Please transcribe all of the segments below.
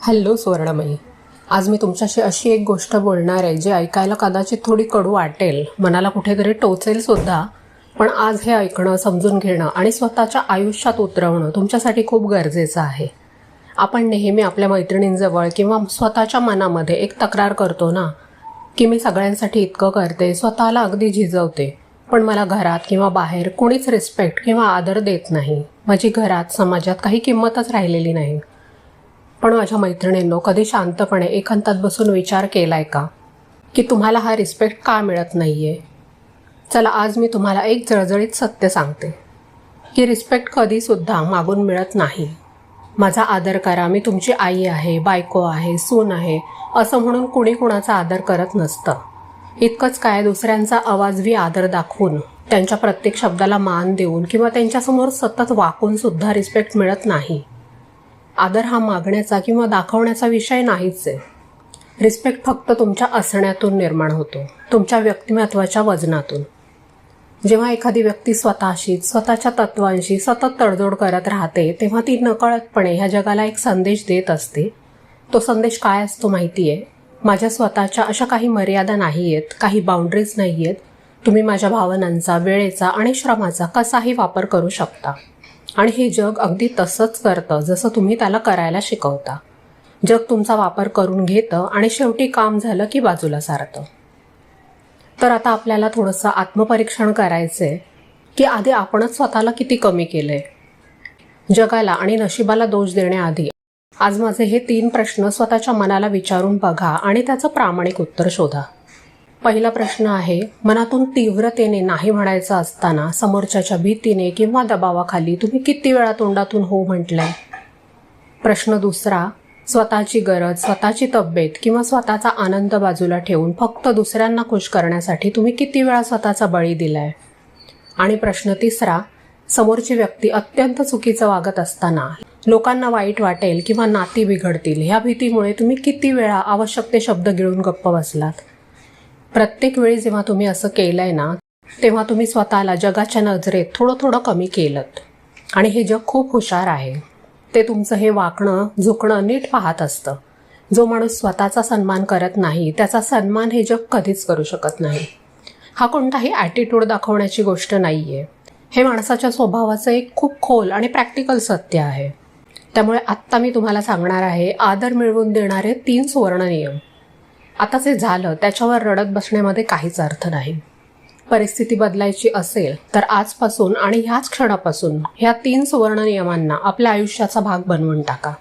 Hello सुवर्णमयी, आज मी तुमच्याशी अशी एक गोष्ट बोलणार आहे जी ऐकायला कदाचित थोडी कडू वाटेल, मनाला कुठेतरी टोचेल सुद्धा. पण आज हे ऐकणं, समजून घेणं आणि स्वतःच्या आयुष्यात उतरवणं तुमच्यासाठी खूप गरजेचं आहे. आपण नेहमी आपल्या मैत्रिणींजवळ किंवा स्वतःच्या मनामध्ये एक तक्रार करतो ना, की मी सगळ्यांसाठी इतकं करते, स्वतःला अगदी झिजवते, पण मला घरात किंवा बाहेर कोणीच रिस्पेक्ट किंवा आदर देत नाही. माझी घरात, समाजात काही किंमतच राहिलेली नाही. पण माझ्या मैत्रिणींनो, कधी शांतपणे एकांतात बसून विचार केलाय का की तुम्हाला हा रिस्पेक्ट का मिळत नाहीये? चला, आज मी तुम्हाला एक जळजळीत सत्य सांगते की रिस्पेक्ट कधीसुद्धा मागून मिळत नाही. माझा आदर करा, मी तुमची आई आहे, बायको आहे, सून आहे, असं म्हणून कुणी कुणाचा आदर करत नसतं. इतकंच काय, दुसऱ्यांचा अवाजवी आदर दाखवून, त्यांच्या प्रत्येक शब्दाला मान देऊन किंवा त्यांच्यासमोर सतत वाकून सुद्धा रिस्पेक्ट मिळत नाही. आदर हा मागण्याचा किंवा दाखवण्याचा विषय नाहीच आहे. रिस्पेक्ट फक्त तुमच्या असण्यातून निर्माण होतो, तुमच्या व्यक्तिमत्वाच्या वजनातून. जेव्हा एखादी व्यक्ती स्वतःशीच, स्वतःच्या तत्वांशी सतत तडजोड करत राहते, तेव्हा ती नकळतपणे ह्या जगाला एक संदेश देत असते. तो संदेश काय असतो माहिती आहे? माझ्या स्वतःच्या अशा काही मर्यादा नाही आहेत, काही बाउंड्रीज नाही आहेत. तुम्ही माझ्या भावनांचा, वेळेचा आणि श्रमाचा कसाही वापर करू शकता. आणि हे जग अगदी तसंच करतं जसं तुम्ही त्याला करायला शिकवता. जग तुमचा वापर करून घेतं आणि शेवटी काम झालं की बाजूला सारतं. तर आता आपल्याला थोडंसं आत्मपरीक्षण करायचं आहे की आधी आपणच स्वतःला किती कमी केलं आहे. जगाला आणि नशिबाला दोष देण्याआधी आज माझे हे 3 प्रश्न स्वतःच्या मनाला विचारून बघा आणि त्याचं प्रामाणिक उत्तर शोधा. पहिला प्रश्न आहे, मनातून तीव्रतेने नाही म्हणायचं असताना समोरच्याच्या भीतीने किंवा दबावाखाली तुम्ही किती वेळा तोंडातून हो म्हटलंय? प्रश्न दुसरा, स्वतःची गरज, स्वतःची तब्येत किंवा स्वतःचा आनंद बाजूला ठेवून फक्त दुसऱ्यांना खुश करण्यासाठी तुम्ही किती वेळा स्वतःचा बळी दिलाय? आणि प्रश्न तिसरा, समोरची व्यक्ती अत्यंत चुकीचं वागत असताना, लोकांना वाईट वाटेल किंवा नाती बिघडतील ह्या भीतीमुळे तुम्ही किती वेळा आवश्यक ते शब्द गिळून गप्प बसलात? प्रत्येक वेळी जेव्हा तुम्ही असं केलंय ना, तेव्हा तुम्ही स्वतःला जगाच्या नजरेत थोडं थोडं कमी केलं. आणि हे जग खूप हुशार आहे. ते तुमचं हे वाकणं, झुकणं नीट पाहत असतं. जो माणूस स्वतःचा सन्मान करत नाही, त्याचा सन्मान हे जग कधीच करू शकत नाही. हा कोणताही ॲटिट्यूड दाखवण्याची गोष्ट नाही आहे. हे माणसाच्या स्वभावाचं एक खूप खोल आणि प्रॅक्टिकल सत्य आहे. त्यामुळे आत्ता मी तुम्हाला सांगणार आहे आदर मिळवून देणारे 3 सुवर्ण नियम. आता जे झालं त्याच्यावर रडत बसण्यामध्ये काहीच अर्थ नाही. परिस्थिती बदलायची असेल तर आजपासून आणि ह्याच क्षणापासून ह्या 3 सुवर्ण नियमांना आपल्या आयुष्याचा भाग बनवून टाका.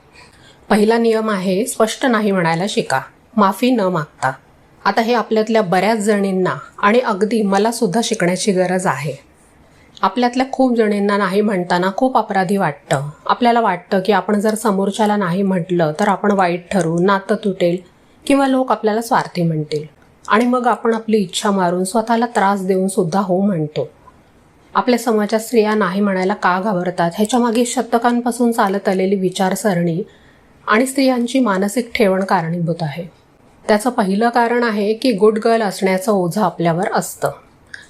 पहिला नियम आहे, स्पष्ट नाही म्हणायला शिका, माफी न मागता. आता हे आपल्यातल्या बऱ्याच जणींना आणि अगदी मला सुद्धा शिकण्याची गरज आहे. आपल्यातल्या खूप जणींना नाही म्हणताना खूप अपराधी वाटतं. आपल्याला वाटतं की आपण जर समोरच्याला नाही म्हटलं तर आपण वाईट ठरू, नातं तुटेल किंवा लोक आपल्याला स्वार्थी म्हणतील. आणि मग आपण आपली इच्छा मारून स्वतःला त्रास देऊन सुद्धा हो म्हणतो. आपल्या समाजात स्त्रिया नाही म्हणायला का घाबरतात ह्याच्या मागे शतकांपासून चालत आलेली विचारसरणी आणि स्त्रियांची मानसिक ठेवण कारणीभूत आहे. त्याचं पहिलं कारण आहे की गुड गर्ल असण्याचं ओझं आपल्यावर असतं.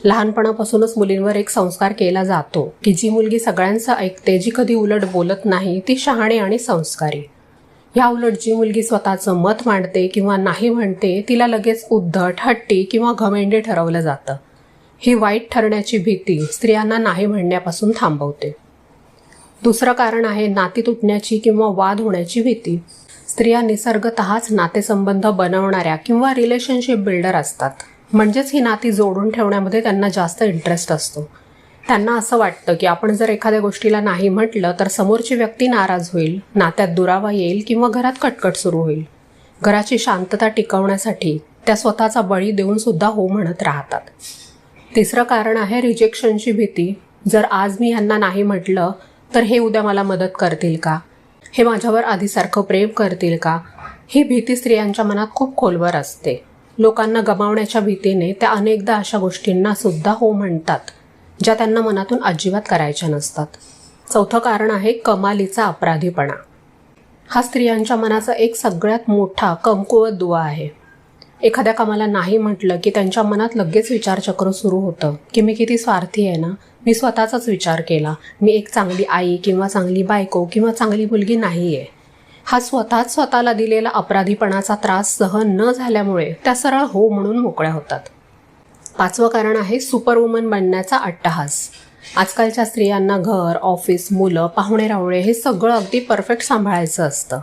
लहानपणापासूनच मुलींवर एक संस्कार केला जातो की जी मुलगी सगळ्यांचं ऐकते, जी कधी उलट बोलत नाही, ती शहाणी आणि संस्कारी. ह्या उलट जी मुलगी स्वतःचं मत मांडते किंवा नाही म्हणते, तिला लगेच उद्धट, हट्टी किंवा घमेंडी ठरवलं जातं. ही वाईट ठरण्याची भीती स्त्रियांना नाही म्हणण्यापासून थांबवते. दुसरं कारण आहे नाती तुटण्याची किंवा वाद होण्याची भीती. स्त्रिया निसर्गतःच नातेसंबंध बनवणाऱ्या किंवा रिलेशनशिप बिल्डर असतात. म्हणजेच ही नाती जोडून ठेवण्यामध्ये त्यांना जास्त इंटरेस्ट असतो. त्यांना असं वाटतं की आपण जर एखाद्या गोष्टीला नाही म्हटलं तर समोरची व्यक्ती नाराज होईल, नात्यात दुरावा येईल किंवा घरात कटकट सुरू होईल. घराची शांतता टिकवण्यासाठी त्या स्वतःचा बळी देऊन सुद्धा हो म्हणत राहतात. तिसरं कारण आहे रिजेक्शनची भीती. जर आज मी ह्यांना नाही म्हटलं तर हे उद्या मला मदत करतील का? हे माझ्यावर आधीसारखं प्रेम करतील का? ही भीती स्त्रियांच्या मनात खूप खोलवर असते. लोकांना गमावण्याच्या भीतीने त्या अनेकदा अशा गोष्टींना सुद्धा हो म्हणतात ज्या त्यांना मनातून अजिबात करायच्या नसतात. चौथं कारण आहे कमालीचा अपराधीपणा. हा स्त्रियांच्या मनाचा एक सगळ्यात मोठा कमकुवत दुवा आहे. एखाद्या कामाला नाही म्हटलं की त्यांच्या मनात लगेच विचारचक्र सुरू होतं की मी किती स्वार्थी आहे ना, मी स्वतःचाच विचार केला, मी एक चांगली आई किंवा चांगली बायको किंवा चांगली मुलगी नाही आहे. हा स्वतःच स्वतःला दिलेला अपराधीपणाचा त्रास सहन न झाल्यामुळे त्या सरळ हो म्हणून मोकळ्या होतात. 5वं कारण आहे सुपरवुमन बनण्याचा अट्टहास. आजकालच्या स्त्रियांना घर, ऑफिस, मुलं, पाहुणे रावळे हे सगळं अगदी परफेक्ट सांभाळायचं असतं.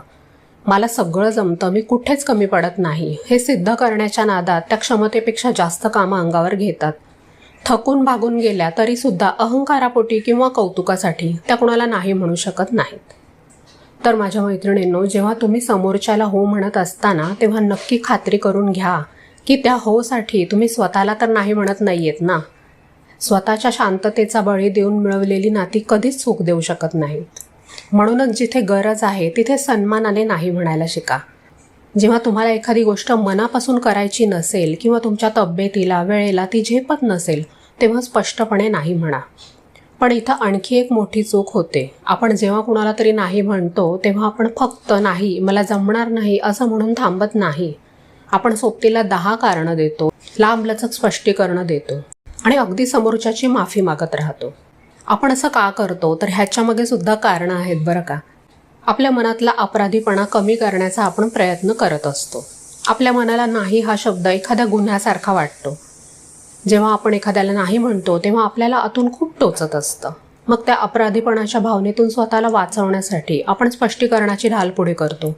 मला सगळं जमतं, मी कुठेच कमी पडत नाही हे सिद्ध करण्याच्या नादात त्या क्षमतेपेक्षा जास्त कामं अंगावर घेतात. थकून भागून गेल्या तरीसुद्धा अहंकारापोटी किंवा कौतुकासाठी त्या कुणाला नाही म्हणू शकत नाहीत. तर माझ्या मैत्रिणींनो, जेव्हा तुम्ही समोरच्याला हो म्हणत असताना तेव्हा नक्की खात्री करून घ्या की त्या होसाठी तुम्ही स्वतःला तर नाही म्हणत नाहीयेत ना. स्वतःच्या शांततेचा बळी देऊन मिळवलेली नाती कधीच सुख देऊ शकत नाहीत. म्हणूनच जिथे गरज आहे तिथे सन्मानाने नाही म्हणायला शिका. जेव्हा तुम्हाला एखादी गोष्ट मनापासून करायची नसेल किंवा तुमच्या तब्येतीला, वेळेला ती झेपत नसेल तेव्हा स्पष्टपणे नाही म्हणा. पण इथं आणखी एक मोठी चूक होते. आपण जेव्हा कुणाला तरी नाही म्हणतो तेव्हा आपण फक्त नाही, मला जमणार नाही असं म्हणून थांबत नाही. आपण सोबतीला 10 कारणं देतो, लांबलचक स्पष्टीकरणं देतो आणि अगदी समोरच्याची माफी मागत राहतो. आपण असं का करतो तर ह्याच्यामध्ये सुद्धा कारणं आहेत बरं का. आपल्या मनातला अपराधीपणा कमी करण्याचा आपण प्रयत्न करत असतो. आपल्या मनाला नाही हा शब्द एखाद्या गुन्ह्यासारखा वाटतो. जेव्हा आपण एखाद्याला नाही म्हणतो तेव्हा आपल्याला आतून खूप टोचत असतं. मग त्या अपराधीपणाच्या भावनेतून स्वतःला वाचवण्यासाठी आपण स्पष्टीकरणाची ढाल पुढे करतो.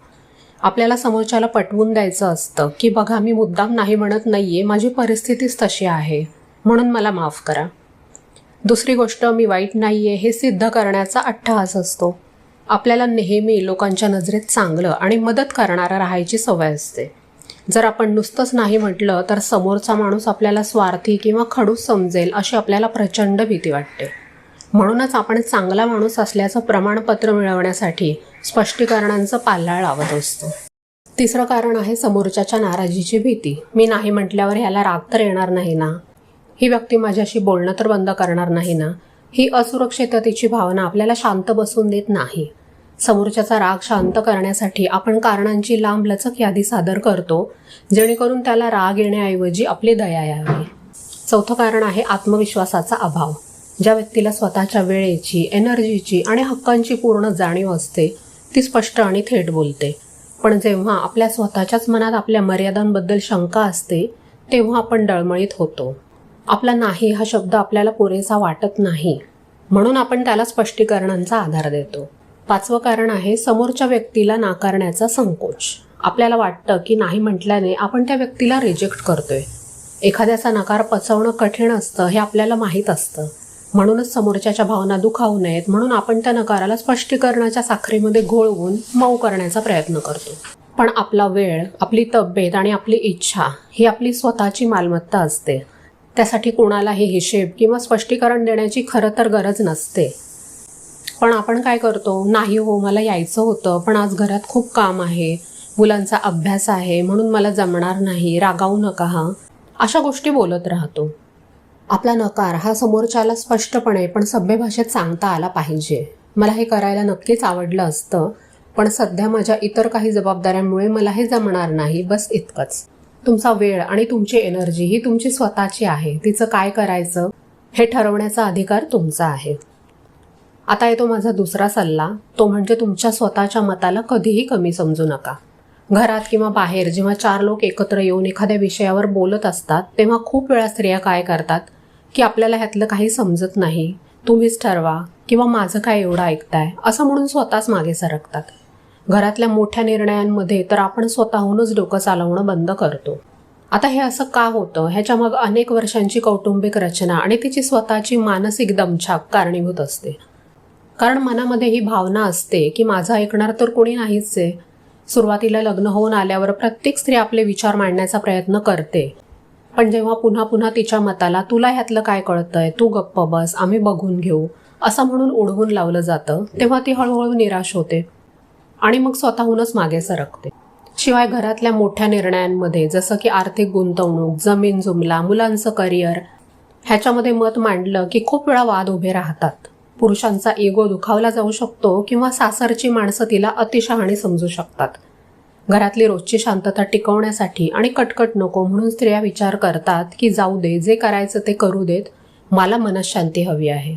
आपल्याला समोरच्याला पटवून द्यायचं असतं की बघा, मी मुद्दाम नाही म्हणत नाहीये, माझी परिस्थितीच तशी आहे, म्हणून मला माफ करा. दुसरी गोष्ट, मी वाईट नाहीये हे सिद्ध करण्याचा अट्टहास असतो. आपल्याला नेहमी लोकांच्या नजरेत चांगलं आणि मदत करणारा राहायची सवय असते. जर आपण नुसतंच नाही म्हटलं तर समोरचा माणूस आपल्याला स्वार्थी किंवा खडूस समजेल अशी आपल्याला प्रचंड भीती वाटते. म्हणूनच आपण चांगला माणूस असल्याचं प्रमाणपत्र मिळवण्यासाठी स्पष्टीकरणांचं पाल्हाळ लावत असतो. 3रं कारण आहे समोरच्याच्या नाराजीची भीती. मी नाही म्हटल्यावर ह्याला राग तर येणार नाही ना, ही व्यक्ती माझ्याशी बोलणं तर बंद करणार नाही ना, ही असुरक्षिततेची भावना आपल्याला शांत बसून देत नाही. समोरच्याचा राग शांत करण्यासाठी आपण कारणांची लांबलचक यादी सादर करतो, जेणेकरून त्याला राग येण्याऐवजी आपली दया यावी. 4थं कारण आहे आत्मविश्वासाचा अभाव. ज्या व्यक्तीला स्वतःच्या वेळेची, एनर्जीची आणि हक्कांची पूर्ण जाणीव असते ती स्पष्ट आणि थेट बोलते. पण जेव्हा आपल्या स्वतःच्याच मनात आपल्या मर्यादांबद्दल शंका असते तेव्हा आपण डळमळीत होतो. आपला नाही हा शब्द आपल्याला पुरेसा वाटत नाही, म्हणून आपण त्याला स्पष्टीकरणांचा आधार देतो. 5वं कारण आहे समोरच्या व्यक्तीला नाकारण्याचा संकोच. आपल्याला वाटतं की नाही म्हटल्याने आपण त्या व्यक्तीला रिजेक्ट करतोय. एखाद्याचा नकार पचवणं कठीण असतं हे आपल्याला माहीत असतं. म्हणूनच समोरच्याच्या भावना दुखावू नयेत म्हणून आपण त्या नकाराला स्पष्टीकरणाच्या साखरेमध्ये घोळवून मऊ करण्याचा प्रयत्न करतो. पण आपला वेळ, आपली तब्येत आणि आपली इच्छा ही आपली स्वतःची मालमत्ता असते. त्यासाठी कोणालाही हिशेब किंवा स्पष्टीकरण देण्याची खरं तर गरज नसते. पण आपण काय करतो, नाही हो मला यायचं होतं पण आज घरात खूप काम आहे, मुलांचा अभ्यास आहे म्हणून मला जमणार नाही, रागावू नका हा, अशा गोष्टी बोलत राहतो. आपला नकार हा समोरच्याला स्पष्टपणे पण सभ्य भाषेत सांगता आला पाहिजे. मला हे करायला नक्कीच आवडलं असतं पण सध्या माझ्या इतर काही जबाबदाऱ्यांमुळे मला हे जमणार नाही, बस इतकंच. तुमचा वेळ आणि तुमची एनर्जी ही तुमची स्वतःची आहे. तिचं काय करायचं हे ठरवण्याचा अधिकार तुमचा आहे. आता येतो माझा दुसरा सल्ला, तो म्हणजे तुमच्या स्वतःच्या मताला कधीही कमी समजू नका. घरात किंवा बाहेर जेव्हा 4 लोक एकत्र येऊन एखाद्या विषयावर बोलत असतात तेव्हा खूप वेळा स्त्रिया काय करतात की आपल्याला ह्यातलं काही समजत नाही, तुम्हीच ठरवा किंवा माझं काय एवढं ऐकताय असं म्हणून स्वतःच मागे सरकतात. घरातल्या मोठ्या निर्णयांमध्ये तर आपण स्वतःहूनच डोकं चालवणं बंद करतो. आता हे असं का होतं ह्याच्या मग अनेक वर्षांची कौटुंबिक रचना आणि तिची स्वतःची मानसिक दमछाक कारणीभूत असते. कारण मनामध्ये ही भावना असते की माझं ऐकणार तर कोणी नाहीच आहे. सुरुवातीला लग्न होऊन आल्यावर प्रत्येक स्त्री आपले विचार मांडण्याचा प्रयत्न करते, पण जेव्हा पुन्हा पुन्हा तिच्या मताला तुला ह्यातलं काय कळतंय, तू गप्प बस, आम्ही बघून घेऊ असं म्हणून ओढवून लावलं जातं तेव्हा ती हळूहळू निराश होते आणि मग स्वतःहूनच मागे सरकते. शिवाय घरातल्या मोठ्या निर्णयांमध्ये जसं की आर्थिक गुंतवणूक, जमीन जुमला, मुलांचं करिअर ह्याच्यामध्ये मत मांडलं की खूप वेळा वाद उभे राहतात. पुरुषांचा इगो दुखावला जाऊ शकतो किंवा सासरची माणसं तिला अतिशहाणी समजू शकतात. घरातली रोजची शांतता टिकवण्यासाठी आणि कटकट नको म्हणून स्त्रिया विचार करतात की जाऊ दे, जे करायचं ते करू देत, मला मनशांती हवी आहे.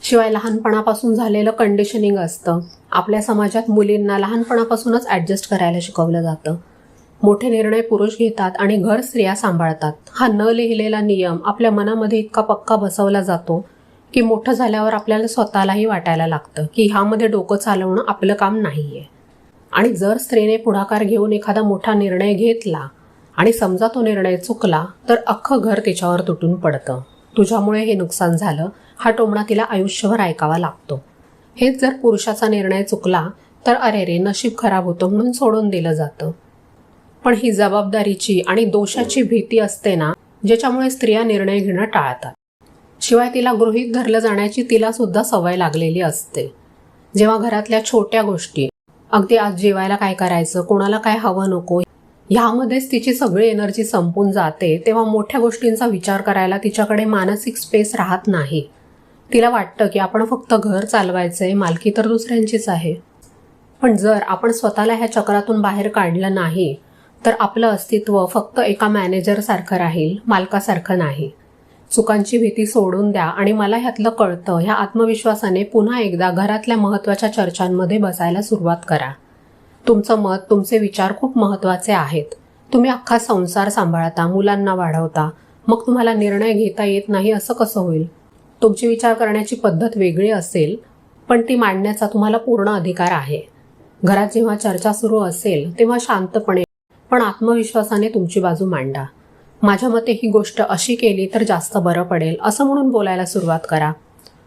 शिवाय लहानपणापासून झालेलं कंडिशनिंग असतं, आपल्या समाजात मुलींना लहानपणापासूनच ॲडजस्ट करायला शिकवलं जातं. मोठे निर्णय पुरुष घेतात आणि घर स्त्रिया सांभाळतात. हा न लिहिलेला नियम आपल्या मनामध्ये इतका पक्का बसवला जातो की मोठं झाल्यावर आपल्याला स्वतःलाही वाटायला लागतं की ह्यामध्ये डोकं चालवणं आपलं काम नाहीये. आणि जर स्त्रीने पुढाकार घेऊन एखादा मोठा निर्णय घेतला आणि समजा तो निर्णय चुकला तर अख्खं घर तिच्यावर तुटून पडतं. तुझ्यामुळे हे नुकसान झालं, हा टोमणा तिला आयुष्यभर ऐकावा लागतो. हेच जर पुरुषाचा निर्णय चुकला तर अरे रे नशीब खराब होतं म्हणून सोडून दिलं जातं. पण ही जबाबदारीची आणि दोषाची भीती असते ना, ज्याच्यामुळे स्त्रिया निर्णय घेणं टाळतात. शिवाय तिला गृहीत धरलं जाण्याची तिला सुद्धा सवय लागलेली असते. जेव्हा घरातल्या छोट्या गोष्टी, अगदी आज जेवायला काय करायचं, कोणाला काय हवं नको, ह्यामध्येच तिची सगळी एनर्जी संपून जाते, तेव्हा मोठ्या गोष्टींचा विचार करायला तिच्याकडे मानसिक स्पेस राहत नाही. तिला वाटतं की आपण फक्त घर चालवायचंय, मालकी तर दुसऱ्यांचीच आहे. पण जर आपण स्वतःला ह्या चक्रातून बाहेर काढलं नाही तर आपलं अस्तित्व फक्त एका मॅनेजरसारखं राहील, मालकासारखं नाही. चुकांची भीती सोडून द्या आणि मला ह्यातलं कळतं ह्या आत्मविश्वासाने पुन्हा एकदा घरातल्या महत्त्वाच्या चर्चांमध्ये बसायला सुरुवात करा. तुमचं मत, तुमचे विचार खूप महत्त्वाचे आहेत. तुम्ही अख्खा संसार सांभाळता, मुलांना वाढवता, मग तुम्हाला निर्णय घेता येत नाही असं कसं होईल? तुमची विचार करण्याची पद्धत वेगळी असेल, पण ती मांडण्याचा तुम्हाला पूर्ण अधिकार आहे. घरात जेव्हा चर्चा सुरू असेल तेव्हा शांतपणे पण आत्मविश्वासाने तुमची बाजू मांडा. माझ्या मते ही गोष्ट अशी केली तर जास्त बरं पडेल असं म्हणून बोलायला सुरुवात करा.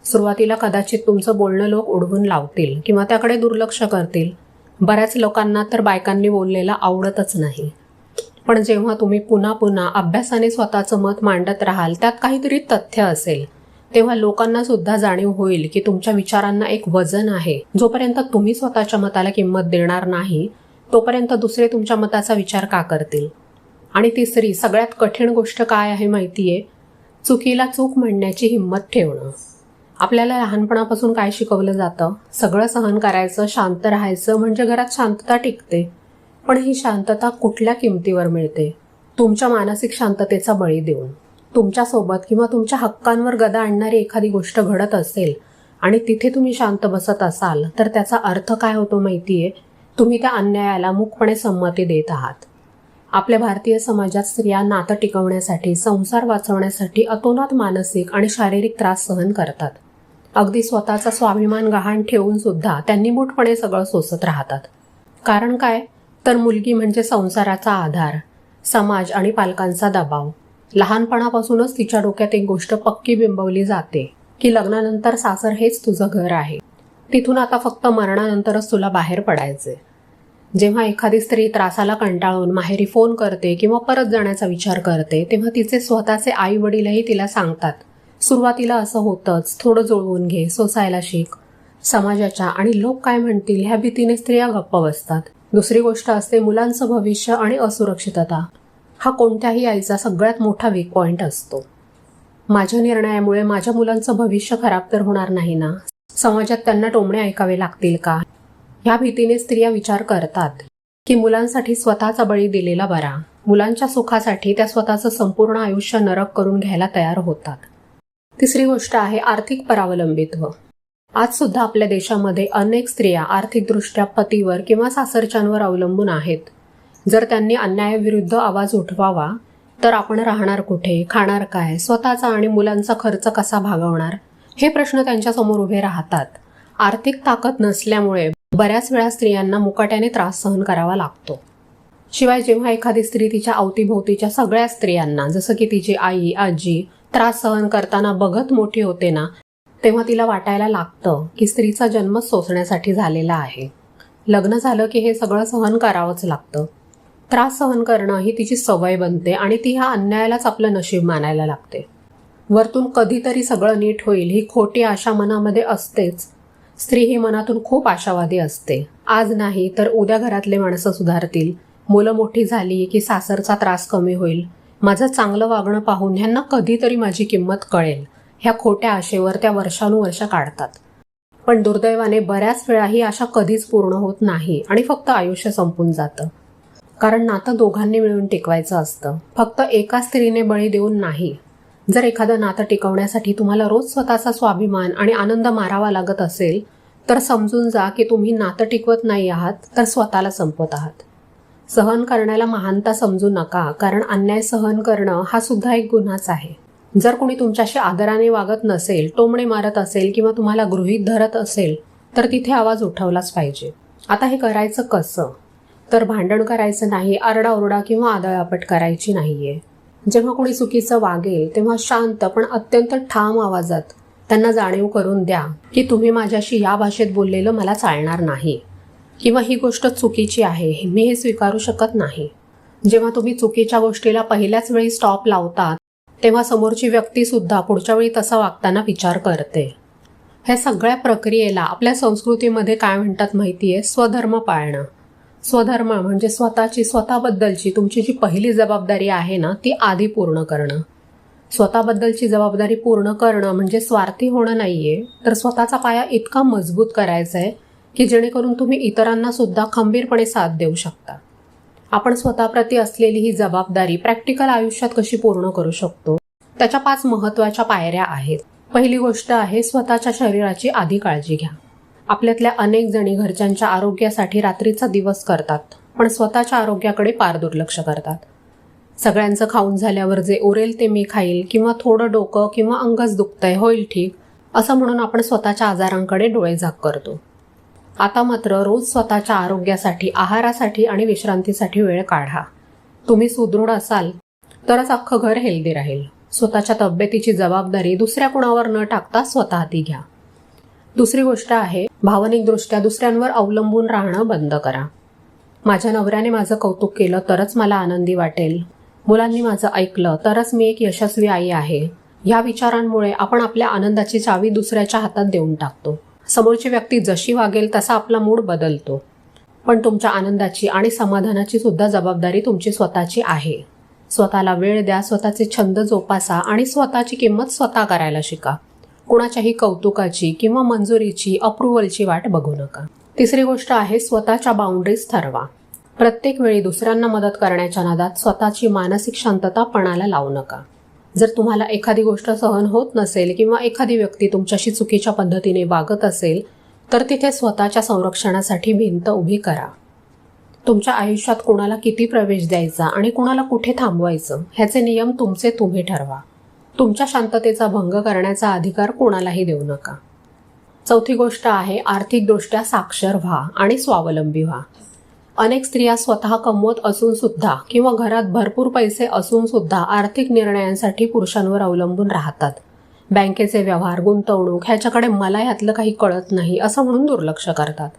सुरुवातीला कदाचित तुमचं बोलणं लोक ओढवून लावतील किंवा त्याकडे दुर्लक्ष करतील. बऱ्याच लोकांना तर बायकांनी बोललेलं आवडतच नाही. पण जेव्हा तुम्ही पुन्हा पुन्हा अभ्यासाने स्वतःचं मत मांडत राहाल, त्यात काहीतरी तथ्य असेल, तेव्हा लोकांना सुद्धा जाणीव होईल की तुमच्या विचारांना एक वजन आहे. जोपर्यंत तुम्ही स्वतःच्या मताला किंमत देणार नाही तोपर्यंत दुसरे तुमच्या मताचा विचार का करतील? आणि तिसरी सगळ्यात कठीण गोष्ट काय आहे माहितीये? चुकीला चूक म्हणण्याची हिंमत ठेवणं. आपल्याला लहानपणापासून काय शिकवलं जातं? सगळं सहन करायचं, शांत राहायचं, म्हणजे घरात शांतता टिकते. पण ही शांतता कुठल्या किमतीवर मिळते? तुमच्या मानसिक शांततेचा बळी देऊन. तुमच्यासोबत किंवा तुमच्या हक्कांवर गदा आणणारी एखादी गोष्ट घडत असेल आणि तिथे तुम्ही शांत बसत असाल तर त्याचा अर्थ काय होतो माहितीये? तुम्ही त्या अन्यायाला मूकपणे संमती देत आहात. आपल्या भारतीय समाजात स्त्रिया नातं टिकवण्यासाठी, संसार वाचवण्यासाठी अतोनात मानसिक आणि शारीरिक त्रास सहन करतात. अगदी स्वतःचा स्वाभिमान गहाण ठेवून सुद्धा त्यांनी मूठपणे सगळं सोसत राहतात. कारण काय? तर मुलगी म्हणजे संसाराचा आधार, समाज आणि पालकांचा दबाव. लहानपणापासूनच तिच्या डोक्यात एक गोष्ट पक्की बिंबवली जाते की लग्नानंतर सासर हेच तुझं घर आहे. तिथून आता फक्त मरणानंतरच तुला बाहेर पडायचे. जेव्हा एखादी स्त्री त्रासाला कंटाळून माहेरी फोन करते किंवा परत जाण्याचा विचार करते तेव्हा तिचे स्वतःचे आई वडीलही तिला सांगतात, सुरुवातीला असं होतंच, थोडं जुळवून घे, सोसायला शिक. समाजाच्या आणि लोक काय म्हणतील ह्या भीतीने स्त्रिया गप्प बसतात. दुसरी गोष्ट असते मुलांचं भविष्य आणि असुरक्षितता. हा कोणत्याही आईचा सगळ्यात मोठा वीक पॉइंट असतो. माझ्या निर्णयामुळे माझ्या मुलांचं भविष्य खराब तर होणार नाही ना? समाजात त्यांना टोमणे ऐकावे लागतील का? ह्या भीतीने स्त्रिया विचार करतात की मुलांसाठी स्वतःचा बळी दिलेला बरा. मुलांच्या सुखासाठी त्या स्वतःचं संपूर्ण आयुष्य नरक करून घ्यायला तयार होतात. तिसरी गोष्ट आहे आर्थिक परावलंबित्व. आज सुद्धा आपल्या देशामध्ये अनेक स्त्रिया आर्थिकदृष्ट्या पतीवर किंवा सासरच्यांवर अवलंबून आहेत. जर त्यांनी अन्यायाविरुद्ध आवाज उठवावा तर आपण राहणार कुठे, खाणार काय, स्वतःचा आणि मुलांचा खर्च कसा भागवणार, हे प्रश्न त्यांच्यासमोर उभे राहतात. आर्थिक ताकद नसल्यामुळे बऱ्याच वेळा स्त्रियांना मुकाट्याने त्रास सहन करावा लागतो. शिवाय जेव्हा एखादी स्त्री तिच्या अवतीभोवतीच्या सगळ्या स्त्रियांना, जसं की तिची आई, आजी, त्रास सहन करताना बघत मोठी होते ना, तेव्हा तिला वाटायला लागतं की स्त्रीचा जन्म सोसण्यासाठी झालेला आहे. लग्न झालं की हे सगळं सहन करावंच लागतं. त्रास सहन करणं ही तिची सवय बनते आणि ती ह्या अन्यायालाच आपलं नशीब मानायला लागते. वरतून कधीतरी सगळं नीट होईल ही खोटी आशा मनामध्ये असतेच. स्त्री ही मनातून खूप आशावादी असते. आज नाही तर उद्या घरातले माणसं सुधारतील, मुलं मोठी झाली की सासरचा त्रास कमी होईल, माझं चांगलं वागणं पाहून ह्यांना कधीतरी माझी किंमत कळेल, ह्या खोट्या आशेवर त्या वर्षानुवर्ष काढतात. पण दुर्दैवाने बऱ्याच वेळा ही आशा कधीच पूर्ण होत नाही आणि फक्त आयुष्य संपून जातं. कारण नातं दोघांनी मिळून टिकवायचं असतं, फक्त एका स्त्रीने बळी देऊन नाही. जर एखादं नातं टिकवण्यासाठी तुम्हाला रोज स्वतःचा स्वाभिमान आणि आनंद मारावा लागत असेल तर समजून जा की तुम्ही नातं टिकवत नाही आहात, तर स्वतःला संपवत आहात. सहन करण्याला महानता समजू नका, कारण अन्याय सहन करणं हा सुद्धा एक गुन्हाच आहे. जर कोणी तुमच्याशी आदराने वागत नसेल, टोमणे मारत असेल किंवा तुम्हाला गृहीत धरत असेल, तर तिथे आवाज उठवलाच पाहिजे. आता हे करायचं कसं? तर भांडण करायचं नाही, आरडाओरडा किंवा आदळआपट करायची नाहीये. जेव्हा कोणी चुकीचं वागेल तेव्हा शांत पण अत्यंत ठाम आवाजात त्यांना जाणीव करून द्या की तुम्ही माझ्याशी या भाषेत बोललेलं मला चालणार नाही, किंवा ही गोष्ट चुकीची आहे, मी हे स्वीकारू शकत नाही. जेव्हा तुम्ही चुकीच्या गोष्टीला पहिल्याच वेळी स्टॉप लावता तेव्हा समोरची व्यक्ती सुद्धा पुढच्या वेळी तसा वागताना विचार करते. ह्या सगळ्या प्रक्रियेला आपल्या संस्कृतीमध्ये काय म्हणतात माहितीये? स्वधर्म पाळणं. स्वधर्म म्हणजे स्वतःबद्दलची तुमची जी पहिली जबाबदारी आहे ना, ती आधी पूर्ण करणं. स्वतःबद्दलची जबाबदारी पूर्ण करणं म्हणजे स्वार्थी होणं नाहीये, तर स्वतःचा पाया इतका मजबूत करायचा आहे की जेणेकरून तुम्ही इतरांना सुद्धा खंबीरपणे साथ देऊ शकता. आपण स्वतःप्रती असलेली ही जबाबदारी प्रॅक्टिकल आयुष्यात कशी पूर्ण करू शकतो, त्याच्या 5 महत्त्वाच्या पायऱ्या आहेत. पहिली गोष्ट आहे, स्वतःच्या शरीराची आधी काळजी घ्या. आपल्यातल्या अनेक जणी घरच्यांच्या आरोग्यासाठी रात्रीचा दिवस करतात, पण स्वतःच्या आरोग्याकडे पार दुर्लक्ष करतात. सगळ्यांचं खाऊन झाल्यावर जे उरेल ते मी खाईल, किंवा थोडं डोकं किंवा अंगच दुखतंय, होईल ठीक, असं म्हणून आपण स्वतःच्या आजारांकडे डोळेझाक करतो. आता मात्र रोज स्वतःच्या आरोग्यासाठी, आहारासाठी आणि विश्रांतीसाठी वेळ काढा. तुम्ही सुदृढ असाल तरच अख्खं घर हेल्दी राहील. स्वतःच्या तब्येतीची जबाबदारी दुसऱ्या कुणावर न टाकता स्वतः हाती घ्या. दुसरी गोष्ट आहे, भावनिकदृष्ट्या दुसऱ्यांवर अवलंबून राहणं बंद करा. माझ्या नवऱ्याने माझं कौतुक केलं तरच मला आनंदी वाटेल, मुलांनी माझं ऐकलं तरच मी एक यशस्वी आई आहे, ह्या विचारांमुळे आपण आपल्या आनंदाची चावी दुसऱ्याच्या हातात देऊन टाकतो. समोरची व्यक्ती जशी वागेल तसा आपला मूड बदलतो, पण तुमच्या आनंदाची आणि समाधानाची सुद्धा जबाबदारी तुमची स्वतःची आहे. स्वतःला वेळ द्या, स्वतःचे छंद जोपासा आणि स्वतःची किंमत स्वतः करायला शिका. कुणाच्याही कौतुकाची किंवा मंजुरीची, अप्रुव्हलची वाट बघू नका. तिसरी गोष्ट आहे, स्वतःच्या बाउंड्रीज ठरवा. प्रत्येक वेळी दुसऱ्यांना मदत करण्याच्या नादात स्वतःची मानसिक शांतता पणाला लावू नका. जर तुम्हाला एखादी गोष्ट सहन होत नसेल किंवा एखादी व्यक्ती तुमच्याशी चुकीच्या पद्धतीने वागत असेल, तर तिथे स्वतःच्या संरक्षणासाठी भिंत उभी करा. तुमच्या आयुष्यात कोणाला किती प्रवेश द्यायचा आणि कोणाला कुठे थांबवायचं ह्याचे नियम तुमचे तुम्ही ठरवा. तुमच्या शांततेचा भंग करण्याचा अधिकार कोणालाही देऊ नका. चौथी गोष्ट आहे, आर्थिकदृष्ट्या साक्षर व्हा आणि स्वावलंबी व्हा. अनेक स्त्रिया स्वतः कमवत असून सुद्धा किंवा घरात भरपूर पैसे असून सुद्धा आर्थिक निर्णयांसाठी पुरुषांवर अवलंबून राहतात. बँकेचे व्यवहार, गुंतवणूक ह्याच्याकडे मला ह्यातलं काही कळत नाही असं म्हणून दुर्लक्ष करतात.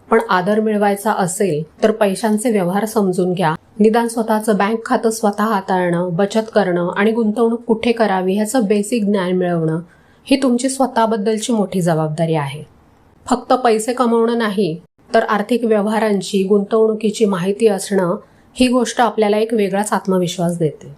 पण आदर मिळवायचा असेल तर पैशांचे व्यवहार समजून घ्या. निदान स्वतःचं बँक खातं स्वतः हाताळणं, बचत करणं आणि गुंतवणूक कुठे करावी ह्याचं बेसिक ज्ञान मिळवणं ही तुमची स्वतःबद्दलची मोठी जबाबदारी आहे. फक्त पैसे कमवणं नाही, तर आर्थिक व्यवहारांची, गुंतवणुकीची माहिती असणं ही गोष्ट आपल्याला एक वेगळाच आत्मविश्वास देते.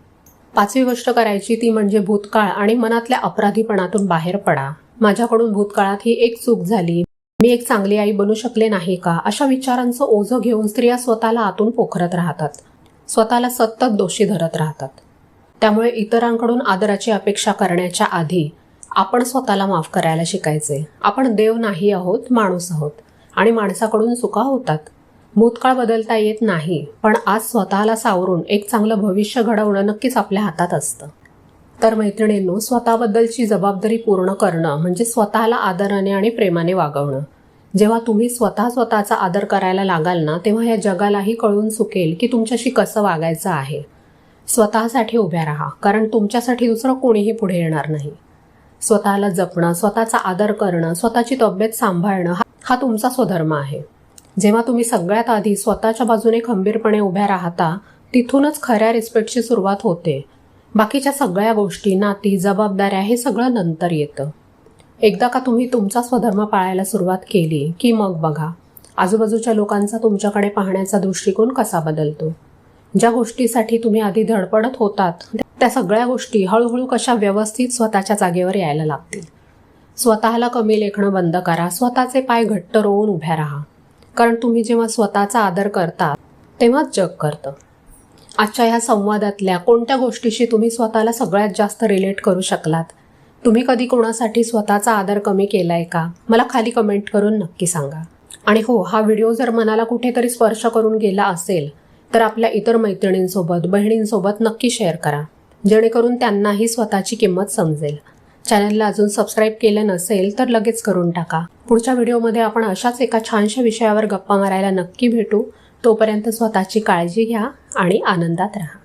पाचवी गोष्ट करायची ती म्हणजे भूतकाळ आणि मनातल्या अपराधीपणातून बाहेर पडा. माझ्याकडून भूतकाळात ही एक चूक झाली, मी एक चांगली आई बनू शकले नाही का, अशा विचारांचं ओझं घेऊन स्त्रिया स्वतःला आतून पोखरत राहतात, स्वतःला सतत दोषी धरत राहतात. त्यामुळे इतरांकडून आदराची अपेक्षा करण्याच्या आधी आपण स्वतःला माफ करायला शिकायचे. आपण देव नाही आहोत, माणूस आहोत आणि माणसाकडून चुका होतात. भूतकाळ बदलता येत नाही, पण आज स्वतःला सावरून एक चांगलं भविष्य घडवणं नक्कीच आपल्या हातात असतं. तर मैत्रिणींनो, स्वतःबद्दलची जबाबदारी पूर्ण करणं म्हणजे स्वतःला आदराने आणि प्रेमाने वागवणं. जेव्हा तुम्ही स्वतःचा आदर करायला लागाल ना, तेव्हा या जगालाही कळून चुकेल की तुमच्याशी कसं वागायचं आहे. स्वतःसाठी उभ्या राहा, कारण तुमच्यासाठी दुसरं कोणीही पुढे येणार नाही. स्वतःला जपणं, स्वतःचा आदर करणं, स्वतःची तब्येत सांभाळणं हा तुमचा स्वधर्म आहे. जेव्हा तुम्ही सगळ्यात आधी स्वतःच्या बाजूने खंबीरपणे उभ्या राहता, तिथूनच खऱ्या रिस्पेक्टची सुरुवात होते. बाकीच्या सगळ्या गोष्टी, नाती, जबाबदाऱ्या हे सगळं नंतर येतं. एकदा का तुम्ही तुमचा स्वधर्म पाळायला सुरुवात केली की मग बघा, आजूबाजूच्या लोकांचा तुमच्याकडे पाहण्याचा दृष्टिकोन कसा बदलतो. ज्या गोष्टीसाठी तुम्ही आधी धडपडत होतात त्या सगळ्या गोष्टी हळूहळू कशा व्यवस्थित स्वतःच्या जागेवर यायला लागतील. स्वतःला कमी लेखणं बंद करा. स्वतःचे पाय घट्ट रोवून उभ्या राहा, कारण तुम्ही जेव्हा स्वतःचा आदर करता तेव्हाच जग करतं. आजच्या ह्या संवादातल्या कोणत्या गोष्टीशी तुम्ही स्वतःला सगळ्यात जास्त रिलेट करू शकलात तुम्ही कधी कोणासाठी स्वतःचा आदर कमी केलाय का? मला खाली कमेंट करून नक्की सांगा. आणि हो, हा व्हिडिओ जर मनाला कुठेतरी स्पर्श करून गेला असेल तर आपल्या इतर मैत्रिणींसोबत, बहिणींसोबत नक्की शेअर करा, जेणेकरून त्यांनाही स्वतःची किंमत समजेल. चॅनलला अजून सबस्क्राईब केलं नसेल तर लगेच करून टाका. पुढच्या व्हिडिओमध्ये आपण अशाच एका छानशा विषयावर गप्पा मारायला नक्की भेटू. तोपर्यंत स्वतःची काळजी घ्या आणि आनंदात राहा.